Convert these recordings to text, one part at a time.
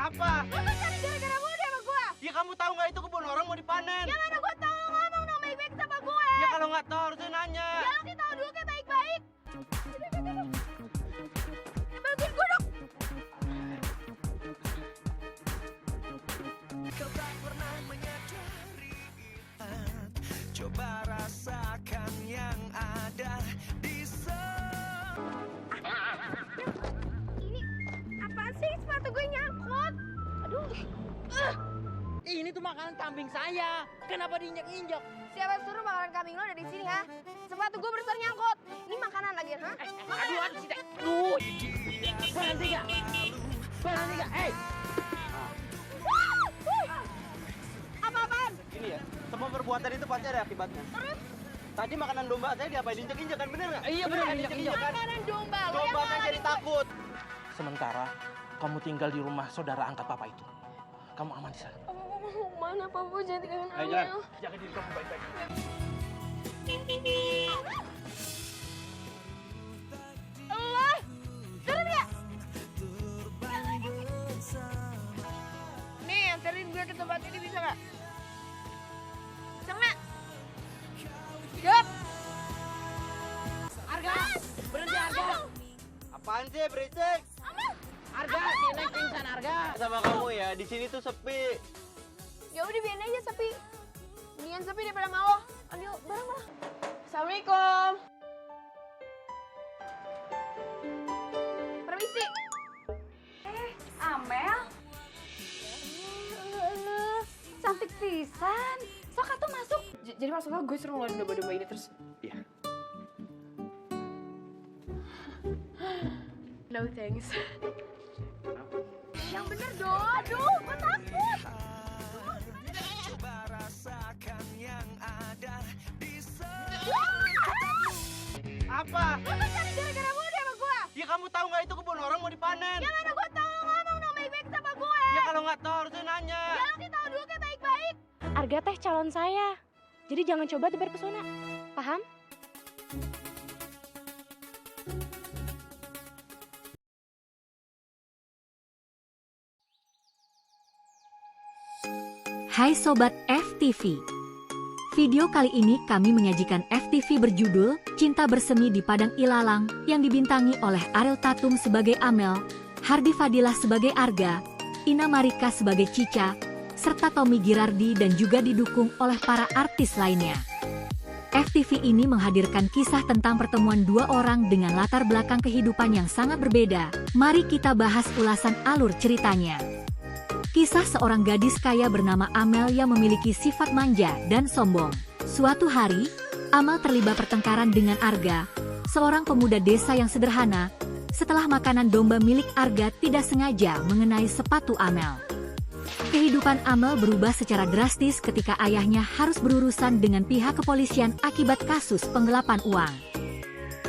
Apa? Lu kan cari gara-gara muda sama gua. Ya kamu tahu nggak itu kebun orang mau dipanen? Ya mana gua tahu, ngomong dong baik-baik sama gue. Ya kalau nggak tahu harusnya nanya. Ya lu kita tahu dulu kayak baik-baik. Ya bantuin gua dong. Kau tak pernah menyadari, coba rasakan yang ada di Ini apaan sih, sepatu gue nyangkut? Aduh. Ini tuh makanan kambing saya. Kenapa diinjak-injak? Siapa suruh makanan kambing lo ada di sini, ha? Sepatu gue berusaha nyangkut. Ini makanan lagi, ha? Aduh, si Teh. Aduh. Berhenti gak? Berhenti gak? Hei. Apa-apaan? Ini ya, semua perbuatan itu pasti ada akibatnya. Terus? Tadi makanan domba saya diapain injek-injek kan, bener nggak? Iya bener, injek-injek kan? Makanan domba lo yang Domba kan ngalamin jadi gue. takut. Sementara kamu tinggal di rumah saudara angkat papa itu. Kamu aman di sana. Mana papa jangan tinggalin Ayo Amel. jalan, jaga diri kamu baik-baik. Allah, turun ya. Nih, anterin gue ke tempat ini bisa nggak? Bisa nggak? Yup. Arga! Berhenti Arga! Apaan sih berisik? Arga, si Neng pingsan Arga. Sama kamu ya, di sini tuh sepi. Ya udah biarin aja sepi. Mendingan sepi daripada mau. Ayo, bareng-bareng. Assalamualaikum. Permisi. Amel? Cantik pisan. Sok atuh masuk. Jadi maksudnya gue suruh ngeluarin domba-domba ini terus? Iya. No thanks. Yang bener dong. Aduh, gue takut. coba rasakan yang ada di Apa? Lu kan cari gara-gara muda sama gue. Ya kamu tahu nggak itu kebun orang mau dipanen? Ya mana gue tahu, ngomong dong baik-baik sama gue. Ya kalau nggak tahu harusnya nanya. Ya lu kita tahu dulu kayak baik-baik. Arga teh calon saya. Jadi jangan coba tebar pesona. Paham? Hai Sobat FTV. Video kali ini kami menyajikan FTV berjudul Cinta Bersemi di Padang Ilalang yang dibintangi oleh Ariel Tatum sebagai Amel, Hardi Fadilah sebagai Arga, Ina Marika sebagai Cica, serta Tommy Girardi dan juga didukung oleh para artis lainnya. FTV ini menghadirkan kisah tentang pertemuan dua orang dengan latar belakang kehidupan yang sangat berbeda. Mari kita bahas ulasan alur ceritanya. Kisah seorang gadis kaya bernama Amel yang memiliki sifat manja dan sombong. Suatu hari, Amel terlibat pertengkaran dengan Arga, seorang pemuda desa yang sederhana, setelah makanan domba milik Arga tidak sengaja mengenai sepatu Amel. Kehidupan Amel berubah secara drastis ketika ayahnya harus berurusan dengan pihak kepolisian akibat kasus penggelapan uang.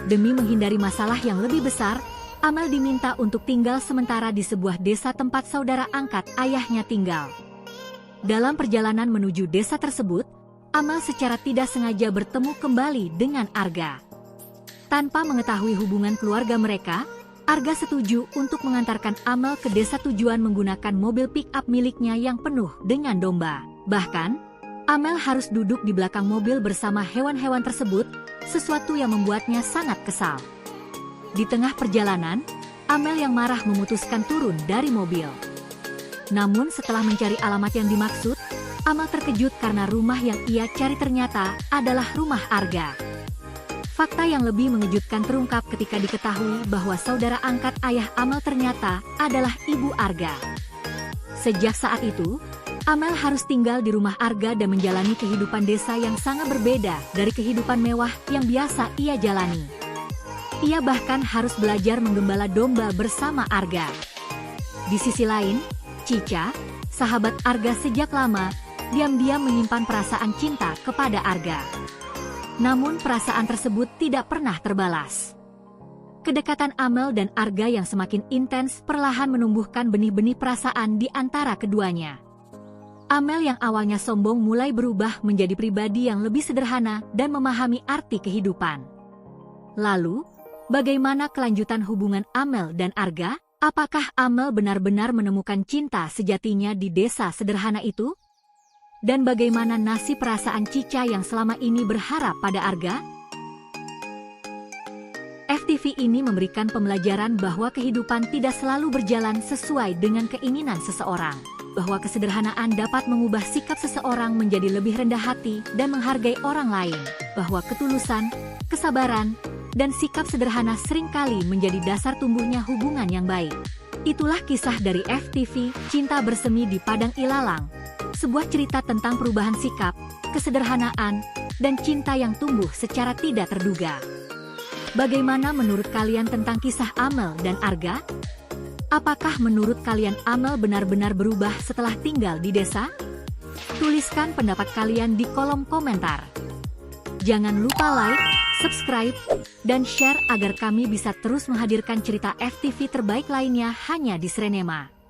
Demi menghindari masalah yang lebih besar, Amel diminta untuk tinggal sementara di sebuah desa tempat saudara angkat ayahnya tinggal. Dalam perjalanan menuju desa tersebut, Amel secara tidak sengaja bertemu kembali dengan Arga. Tanpa mengetahui hubungan keluarga mereka, Arga setuju untuk mengantarkan Amel ke desa tujuan menggunakan mobil pick-up miliknya yang penuh dengan domba. Bahkan, Amel harus duduk di belakang mobil bersama hewan-hewan tersebut, sesuatu yang membuatnya sangat kesal. Di tengah perjalanan, Amel yang marah memutuskan turun dari mobil. Namun setelah mencari alamat yang dimaksud, Amel terkejut karena rumah yang ia cari ternyata adalah rumah Arga. Fakta yang lebih mengejutkan terungkap ketika diketahui bahwa saudara angkat ayah Amel ternyata adalah ibu Arga. Sejak saat itu, Amel harus tinggal di rumah Arga dan menjalani kehidupan desa yang sangat berbeda dari kehidupan mewah yang biasa ia jalani. Ia bahkan harus belajar menggembala domba bersama Arga. Di sisi lain, Cica, sahabat Arga sejak lama, diam-diam menyimpan perasaan cinta kepada Arga. Namun perasaan tersebut tidak pernah terbalas. Kedekatan Amel dan Arga yang semakin intens perlahan menumbuhkan benih-benih perasaan di antara keduanya. Amel yang awalnya sombong mulai berubah menjadi pribadi yang lebih sederhana dan memahami arti kehidupan. Lalu, bagaimana kelanjutan hubungan Amel dan Arga? Apakah Amel benar-benar menemukan cinta sejatinya di desa sederhana itu? Dan bagaimana nasib perasaan Cica yang selama ini berharap pada Arga? FTV ini memberikan pembelajaran bahwa kehidupan tidak selalu berjalan sesuai dengan keinginan seseorang. Bahwa kesederhanaan dapat mengubah sikap seseorang menjadi lebih rendah hati dan menghargai orang lain. Bahwa ketulusan, kesabaran, dan sikap sederhana seringkali menjadi dasar tumbuhnya hubungan yang baik. Itulah kisah dari FTV, Cinta Bersemi di Padang Ilalang. Sebuah cerita tentang perubahan sikap, kesederhanaan, dan cinta yang tumbuh secara tidak terduga. Bagaimana menurut kalian tentang kisah Amel dan Arga? Apakah menurut kalian Amel benar-benar berubah setelah tinggal di desa? Tuliskan pendapat kalian di kolom komentar. Jangan lupa like, subscribe, dan share agar kami bisa terus menghadirkan cerita FTV terbaik lainnya hanya di Srenema.